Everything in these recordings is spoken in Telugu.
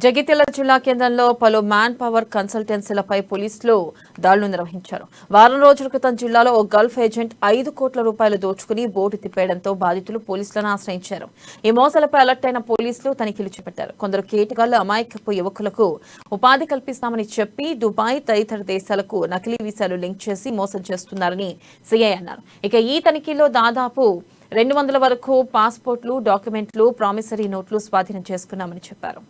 జగిత్యాల జిల్లా కేంద్రంలో పలు మ్యాన్ పవర్ కన్సల్టెన్సీలపై పోలీసులు దాడులు నిర్వహించారు. వారం రోజుల క్రితం జిల్లాలో ఓ గల్ఫ్ ఏజెంట్ 5 కోట్ల రూపాయలు దోచుకుని బోటు తిప్పేయడంతో బాధితులు పోలీసులను ఆశ్రయించారు. ఈ మోసాలపై అలర్ట్ అయిన పోలీసులు తనిఖీలు చేపట్టారు. కొందరు కేటగాళ్లు అమాయకపు యువకులకు ఉపాధి కల్పిస్తామని చెప్పి దుబాయ్ తదితర దేశాలకు నకిలీ వీసాలు లింక్ చేసి మోసం చేస్తున్నారని సీఐ అన్నారు. ఇక ఈ తనిఖీలో దాదాపు 200 వరకు పాస్పోర్ట్లు, డాక్యుమెంట్లు, ప్రామిసరీ నోట్లు స్వాధీనం చేసుకున్నామని చెప్పారు.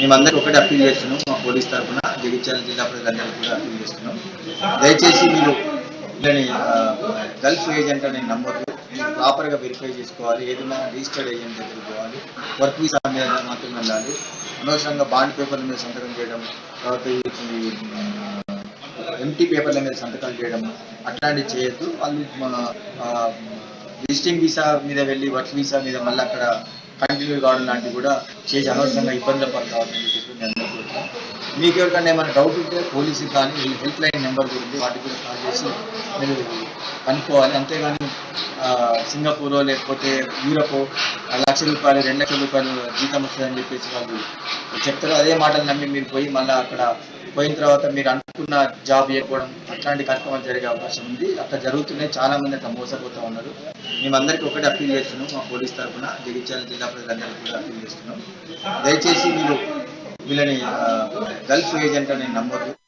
మేమందరికీ ఒకటి అప్పీల్ చేస్తున్నాం. మా పోలీస్ తరఫున జగిత్యాల జిల్లా ప్రజలందరికీ కూడా అప్పీల్ చేస్తున్నాం. దయచేసి మీరు వీళ్ళని గల్ఫ్ ఏజెంట్ అనే నంబర్ ప్రాపర్గా వెరిఫై చేసుకోవాలి. ఏదైనా రిజిస్టర్డ్ ఏజెంట్ దగ్గరికి పోవాలి. వర్క్ వీసా మీద మాత్రం వెళ్ళాలి. అనవసరంగా బాండ్ పేపర్ల మీద సంతకం చేయడం, తర్వాత ఎంటీ పేపర్ల మీద సంతకాలు చేయడం అట్లాంటివి చేయొద్దు. వాళ్ళు విజిటింగ్ వీసా మీద వెళ్ళి వర్క్ వీసా మీద మళ్ళీ అక్కడ కంటిన్యూ కావడం లాంటివి కూడా చేసి అనవసరంగా ఇబ్బందులు పడతామని చెప్పేసి నేను అనుకుంటున్నాను. మీకు ఎవరికైనా ఏమైనా డౌట్ ఉంటే పోలీసుకి కానీ హెల్ప్ లైన్ నెంబర్ గురించి వాటికి కూడా కాల్ చేసి మీరు కనుక్కోవాలి. అంతేగాని సింగపూరో లేకపోతే యూరపో ₹1,00,000 ₹2,00,000 జీతం వస్తుందని చెప్పేసి వాళ్ళు చెప్తారు. అదే మాటలు నమ్మి మీరు పోయి మళ్ళీ అక్కడ పోయిన తర్వాత మీరు అనుకున్న జాబ్ చేయకపోవడం అట్లాంటి కార్యక్రమాలు జరిగే అవకాశం ఉంది. అట్లా జరుగుతున్నాయి. చాలా మంది అట్లా మోసపోతూ ఉన్నారు. మేమందరికీ ఒకటి అప్పీల్ చేస్తున్నాం. మా పోలీస్ తరఫున జగిత్యాల జిల్లా ప్రజలందరికీ కూడా అప్పీల్ చేస్తున్నాం. దయచేసి మీరు వీళ్ళని గల్ఫ్ ఏజెంట్ అనే నంబర్